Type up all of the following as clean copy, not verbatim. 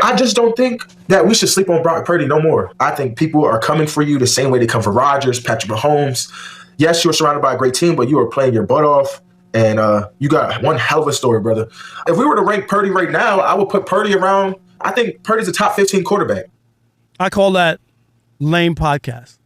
I just don't think that we should sleep on Brock Purdy no more. I think people are coming for you the same way they come for Rodgers, Patrick Mahomes. Yes, you're surrounded by a great team, but you are playing your butt off, and you got one hell of a story, brother. If we were to rank Purdy right now, I would put Purdy around, I think Purdy's a top 15 quarterback. I call that lame podcast.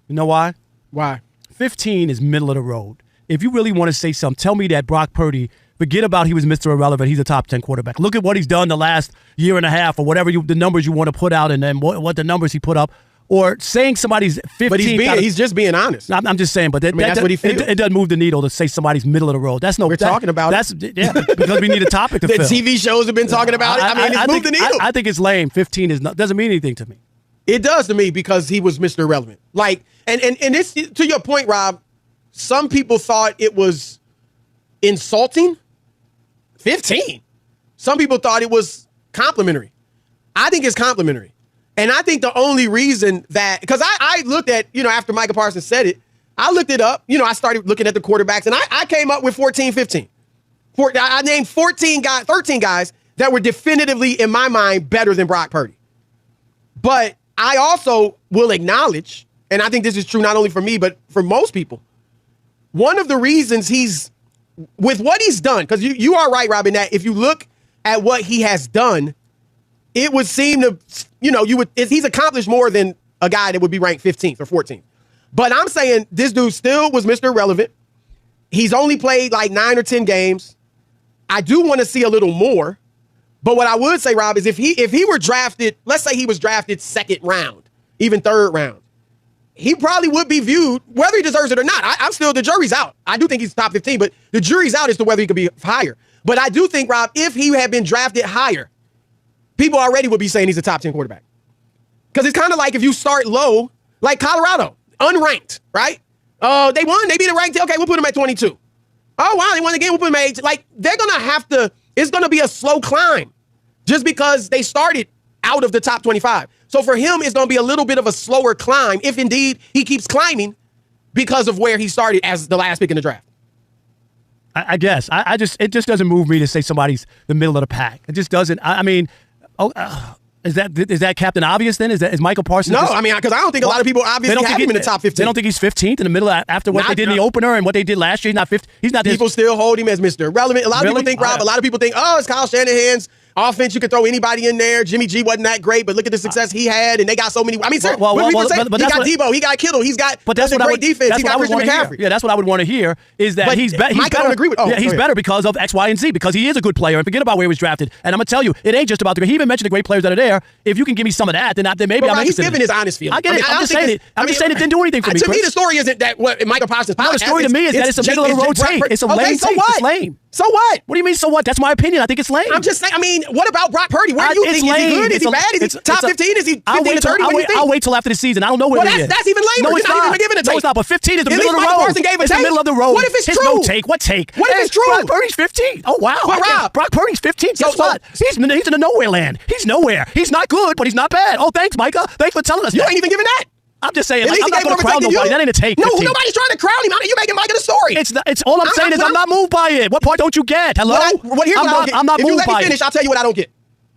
You know why? Why? 15 is middle of the road. If you really want to say something, tell me that Brock Purdy, forget about he was Mr. Irrelevant, he's a top 10 quarterback. Look at what he's done the last year and a half or whatever the numbers you want to put out and then what the numbers he put up. Or saying somebody's 15. But he's just being honest. I'm just saying, but that's what he feels. It doesn't move the needle to say somebody's middle of the road. We're talking about it. Yeah, because we need a topic to the fill. TV shows have been talking about it. It's moved the needle. I think it's lame. 15 doesn't mean anything to me. It does to me because he was Mr. Irrelevant. Like, and it's to your point, Rob. Some people thought it was insulting. 15. Some people thought it was complimentary. I think it's complimentary. And I think the only reason that, because I looked at, after Micah Parsons said it, I looked it up. I started looking at the quarterbacks, and I came up with 14, 15. I named 13 guys that were definitively, in my mind, better than Brock Purdy. But I also will acknowledge, and I think this is true not only for me, but for most people, one of the reasons with what he's done, because you are right, Robin, that if you look at what he has done, it would seem to, he's accomplished more than a guy that would be ranked 15th or 14th. But I'm saying this dude still was Mr. Irrelevant. He's only played like 9 or 10 games. I do want to see a little more. But what I would say, Rob, is if he were drafted, let's say he was drafted second round, even third round, he probably would be viewed, whether he deserves it or not. The jury's out. I do think he's top 15, but the jury's out as to whether he could be higher. But I do think, Rob, if he had been drafted higher, people already would be saying he's a top 10 quarterback. Because it's kind of like if you start low, like Colorado, unranked, right? They won. They beat a ranked. Okay, we'll put them at 22. Oh, wow, they won the game. We'll put them at 8. Like, they're going to have to, it's going to be a slow climb just because they started out of the top 25. So for him, it's going to be a little bit of a slower climb if indeed he keeps climbing because of where he started as the last pick in the draft. I guess. It just doesn't move me to say somebody's the middle of the pack. It just doesn't. Is that Captain Obvious then? Is Michael Parsons? No, because I don't think a lot of people obviously have him in the top 15. They don't think he's 15th in the middle after what they did in the opener and what they did last year. He's not 15. He's not. People still hold him as Mr. Irrelevant. A lot of people think, Rob. A lot of people think, it's Kyle Shanahan's offense. You could throw anybody in there. Jimmy G wasn't that great, but look at the success he had, and they got so many. He got Debo, he got Kittle, he's got. But that's what great defense. He got Christian McCaffrey. Yeah, that's what I would want to hear. Is that he's better? Mike, I don't agree with. He's better because of X, Y, and Z. Because he is a good player, and forget about where he was drafted. And I'm gonna tell you, it ain't just about the. He even mentioned the great players that are there. If you can give me some of that, then maybe I'm interested. He's giving his honest feeling. I get it. I'm just saying it. I'm just saying it didn't do anything for me. To me, the story isn't that what Michael Parsons. The story to me is that it's a middle of the road take. It's a lame take. It's lame. So what? What do you mean, so what? That's my opinion. I think it's lame. I'm just saying, what about Brock Purdy? Where do you think? Is he good? Is he bad? Is he top 15? Is he 15 to 30? I'll wait till after the season. I don't know where he is. That's even lamer. No, it's not even giving a take. No, it's not. But 15 is the middle of the road. It's the middle of the road. What if it's true? No take. What take? What if it's true? Brock Purdy's 15. Oh, wow. But Rob, Brock Purdy's 15. Guess what? He's in the nowhere land. He's nowhere. He's not good, but he's not bad. Oh, thanks, Micah. Thanks for telling us that. You ain't even giving that. I'm just saying, I'm not going to crown nobody. That ain't a take. No, nobody's trying to crown him. You're making Micah the story. It's all I'm saying is I'm not moved by it. What part don't you get? Hello? I'm not moved by it. If you let me finish, I'll tell you what I don't get.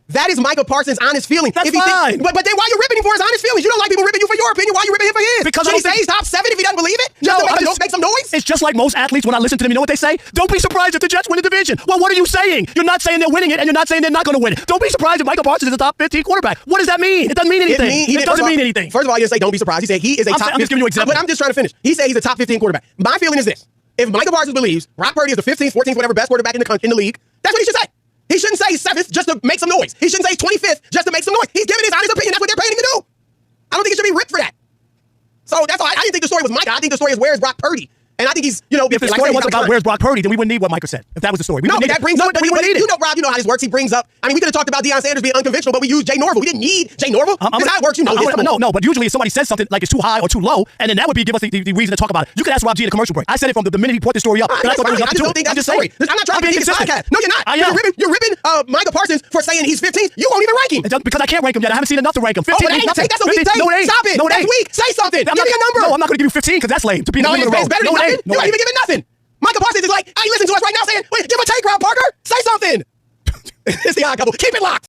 That is Michael Parsons' honest feeling. That's fine. But then why are you ripping him for his honest feelings? You don't like people ripping you for your opinion. Why are you ripping him for his? Because should he say he's top 7 if he doesn't believe it? Just to make some noise? It's just like most athletes when I listen to them. You know what they say? Don't be surprised if the Jets win the division. Well, what are you saying? You're not saying they're winning it, and you're not saying they're not going to win it. Don't be surprised if Michael Parsons is a top 15 quarterback. What does that mean? It doesn't mean anything. It doesn't mean anything. First of all, he didn't say don't be surprised. He said he is a top 15. I'm just giving you an example. But I'm just trying to finish. He said he's a top 15 quarterback. My feeling is this. If Michael Parsons believes Brock Purdy is the 15th, 14th, whatever best quarterback in the league, that's what he should say. He shouldn't say 7th just to make some noise. He shouldn't say 25th just to make some noise. He's giving his honest opinion. That's what they're paying him to do. I don't think he should be ripped for that. So that's all. I didn't think the story was Micah. I think the story is where's Brock Purdy. And I think he's, if the story was about where's Brock Purdy, then we wouldn't need what Micah said. If that was the story. That brings up, we wouldn't need it. Rob, you know how this works. He brings up, we could have talked about Deion Sanders being unconventional, but we used Jay Norville. We didn't need Jay Norville. That's how it works. No, but usually if somebody says something like it's too high or too low, and then that would give us the reason to talk about it. You could ask Rob G in a commercial break. I said it from the minute he put the story up. I just don't think that's the story. I'm not trying to be this podcast. No, you're not. You're ripping Michael Parsons for saying he's 15th. You won't even rank him. Because I can't rank him yet. I haven't seen enough to rank him. 15 ain't nothing. That's a weak take. Stop it. That's weak. Say something. Give me a number. No, I'm not going to give you 15 because that's lame. To be in the middle of the road. Better than nothing. You ain't even giving nothing. Michael Parsons is like, listen to us right now saying, wait, give a take, Rob Parker. Say something. It's the odd couple. Keep it locked.